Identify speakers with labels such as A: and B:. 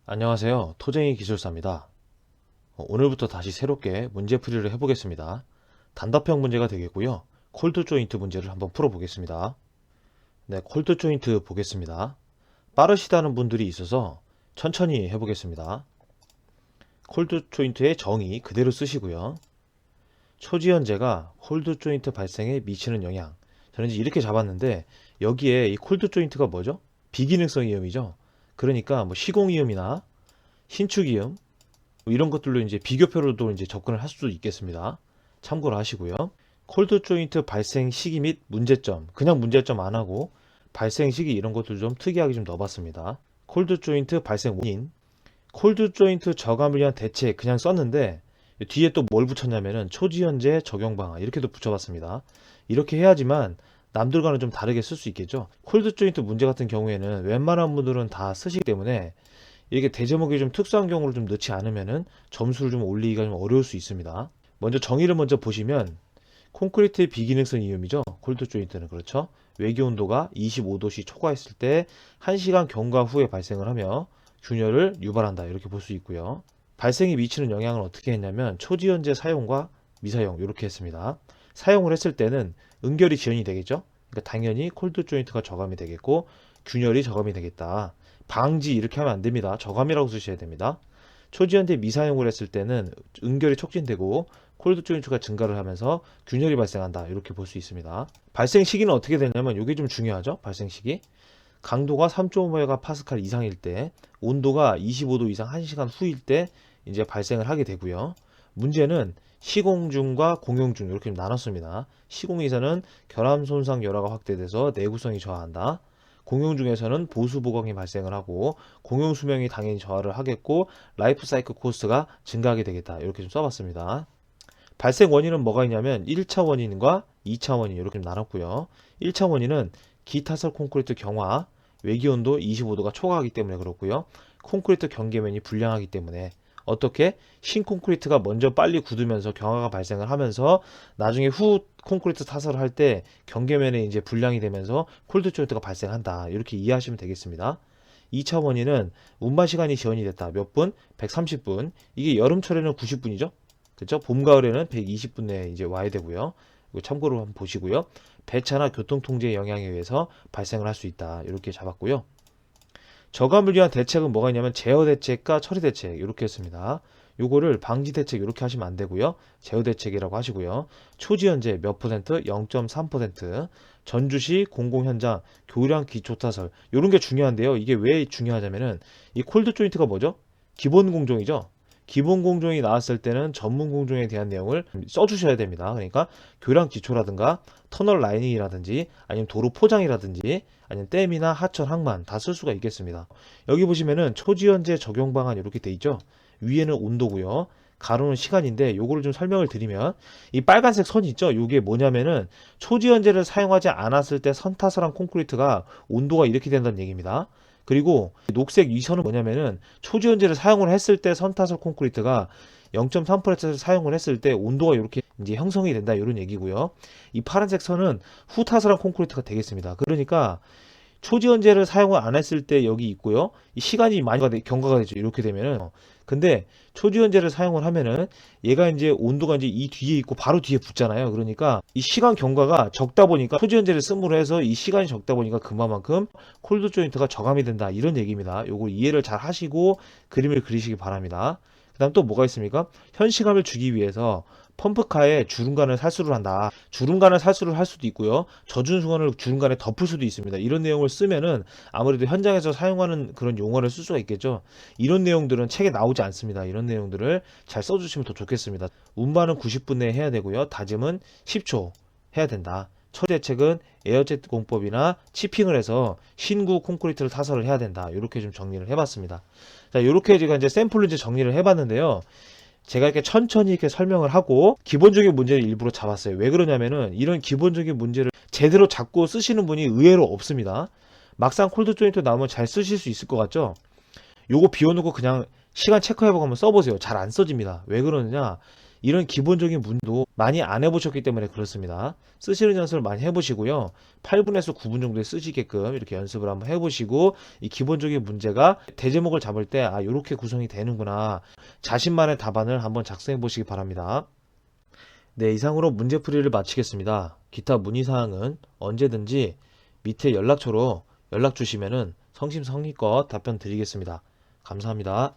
A: 안녕하세요. 토쟁이 기술사입니다. 오늘부터 다시 새롭게 문제풀이를 해보겠습니다. 단답형 문제가 되겠고요. 콜드 조인트 문제를 한번 풀어보겠습니다. 네, 콜드 조인트 보겠습니다. 빠르시다는 분들이 있어서 천천히 해보겠습니다. 콜드 조인트의 정의 그대로 쓰시고요. 초지연제가 콜드 조인트 발생에 미치는 영향. 저는 이제 이렇게 잡았는데 여기에 이 콜드 조인트가 뭐죠? 비기능성 이음이죠. 그러니까 뭐 시공이음이나 신축이음 이런 것들로 이제 비교표로도 이제 접근을 할 수도 있겠습니다. 참고를 하시고요. 콜드 조인트 발생 시기 및 문제점, 그냥 문제점 안 하고 발생 시기 이런 것들 좀 특이하게 좀 넣어봤습니다. 콜드 조인트 발생 원인, 콜드 조인트 저감을 위한 대책 그냥 썼는데 뒤에 또 뭘 붙였냐면은 초지연제 적용 방안 이렇게도 붙여봤습니다. 이렇게 해야지만 남들과는 좀 다르게 쓸 수 있겠죠. 콜드 조인트 문제 같은 경우에는 웬만한 분들은 다 쓰시기 때문에 이게 대제목이 좀 특수한 경우를 좀 넣지 않으면은 점수를 좀 올리기가 좀 어려울 수 있습니다. 먼저 정의를 먼저 보시면 콘크리트의 비기능성 이음이죠. 콜드 조인트는 그렇죠. 외기 온도가 25도씨 초과했을 때 1시간 경과 후에 발생을 하며 균열을 유발한다. 이렇게 볼 수 있고요. 발생에 미치는 영향을 어떻게 했냐면 초지연제 사용과 미사용 이렇게 했습니다. 사용을 했을 때는 응결이 지연이 되겠죠. 그러니까 당연히 콜드 조인트가 저감이 되겠고 균열이 저감이 되겠다. 방지 이렇게 하면 안 됩니다. 저감이라고 쓰셔야 됩니다. 초지연제 미사용을 했을 때는 응결이 촉진되고 콜드 조인트가 증가를 하면서 균열이 발생한다. 이렇게 볼 수 있습니다. 발생 시기는 어떻게 되냐면 이게 좀 중요하죠. 발생 시기. 강도가 3.5메가파스칼 이상일 때, 온도가 25도 이상 1시간 후일 때 이제 발생을 하게 되고요. 문제는 시공 중과 공용 중 이렇게 나눴습니다. 시공에서는 결함 손상 열화가 확대돼서 내구성이 저하한다. 공용 중에서는 보수 보강이 발생을 하고 공용 수명이 당연히 저하를 하겠고 라이프 사이클 코스트가 증가하게 되겠다. 이렇게 좀 써봤습니다. 발생 원인은 뭐가 있냐면 1차 원인과 2차 원인 이렇게 나눴고요. 1차 원인은 기타설 콘크리트 경화, 외기온도 25도가 초과하기 때문에 그렇고요. 콘크리트 경계면이 불량하기 때문에 어떻게 신콘크리트가 먼저 빨리 굳으면서 경화가 발생을 하면서 나중에 후 콘크리트 타설을 할 때 경계면에 이제 불량이 되면서 콜드 조인트가 발생한다. 이렇게 이해하시면 되겠습니다. 2차 원인은 운반 시간이 지연이 됐다. 몇 분? 130분. 이게 여름철에는 90분이죠. 그렇죠? 봄, 가을에는 120분 내에 이제 와야 되고요. 이거 참고로 한번 보시고요. 배차나 교통통제의 영향에 의해서 발생을 할 수 있다. 이렇게 잡았고요. 저감을 위한 대책은 뭐가 있냐면 제어 대책과 처리 대책 이렇게 했습니다. 요거를 방지 대책 이렇게 하시면 안 되고요. 제어 대책이라고 하시고요. 초지연제 몇 퍼센트? 0.3%. 전주시 공공현장 교량 기초타설 이런 게 중요한데요. 이게 왜 중요하냐면은 이 콜드 조인트가 뭐죠? 기본 공정이죠. 기본 공정이 나왔을 때는 전문 공정에 대한 내용을 써주셔야 됩니다. 그러니까 교량 기초라든가 터널 라이닝이라든지 아니면 도로 포장이라든지 아니면 댐이나 하천 항만 다 쓸 수가 있겠습니다. 여기 보시면은 초지연제 적용 방안 이렇게 돼 있죠. 위에는 온도고요. 가로는 시간인데 요거를 좀 설명을 드리면 이 빨간색 선이 있죠. 요게 뭐냐면은 초지연제를 사용하지 않았을 때 선타설한 콘크리트가 온도가 이렇게 된다는 얘기입니다. 그리고 녹색 이 선은 뭐냐면은 초지연제를 사용을 했을 때 선타설 콘크리트가 0.3%를 사용을 했을 때 온도가 이렇게 이제 형성이 된다 이런 얘기고요. 이 파란색 선은 후타설한 콘크리트가 되겠습니다. 그러니까 초지연제를 사용을 안 했을 때 여기 있고요. 이 시간이 많이 경과가 되죠. 이렇게 되면은. 근데 초지연제를 사용을 하면은 얘가 이제 온도가 이제 이 뒤에 있고 바로 뒤에 붙잖아요. 그러니까 이 시간 경과가 적다 보니까 초지연제를 씀으로 해서 이 시간이 적다 보니까 그만큼 콜드 조인트가 저감이 된다. 이런 얘기입니다. 요거 이해를 잘 하시고 그림을 그리시기 바랍니다. 그 다음 또 뭐가 있습니까? 현시감을 주기 위해서 펌프카에 주름간을 살수를 한다. 주름간을 살수를 할 수도 있고요. 젖은 수건을 주름간에 덮을 수도 있습니다. 이런 내용을 쓰면은 아무래도 현장에서 사용하는 그런 용어를 쓸 수가 있겠죠. 이런 내용들은 책에 나오지 않습니다. 이런 내용들을 잘 써주시면 더 좋겠습니다. 운반은 90분 내에 해야 되고요. 다짐은 10초 해야 된다. 처리 대책은 에어젯 공법이나 치핑을 해서 신구 콘크리트를 타설을 해야 된다. 이렇게 좀 정리를 해봤습니다. 자, 이렇게 제가 이제 샘플로 이제 정리를 해봤는데요. 제가 이렇게 천천히 이렇게 설명을 하고 기본적인 문제를 일부러 잡았어요. 왜 그러냐면은 이런 기본적인 문제를 제대로 잡고 쓰시는 분이 의외로 없습니다. 막상 콜드 조인트 나오면 잘 쓰실 수 있을 것 같죠? 요거 비워놓고 그냥 시간 체크해보고 한번 써보세요. 잘 안 써집니다. 왜 그러느냐? 이런 기본적인 문도 많이 안 해보셨기 때문에 그렇습니다. 쓰시는 연습을 많이 해보시고요. 8분에서 9분 정도에 쓰시게끔 이렇게 연습을 한번 해보시고, 이 기본적인 문제가 대제목을 잡을 때 아, 요렇게 구성이 되는구나, 자신만의 답안을 한번 작성해 보시기 바랍니다. 네, 이상으로 문제풀이를 마치겠습니다. 기타 문의사항은 언제든지 밑에 연락처로 연락 주시면은 성심성의껏 답변 드리겠습니다. 감사합니다.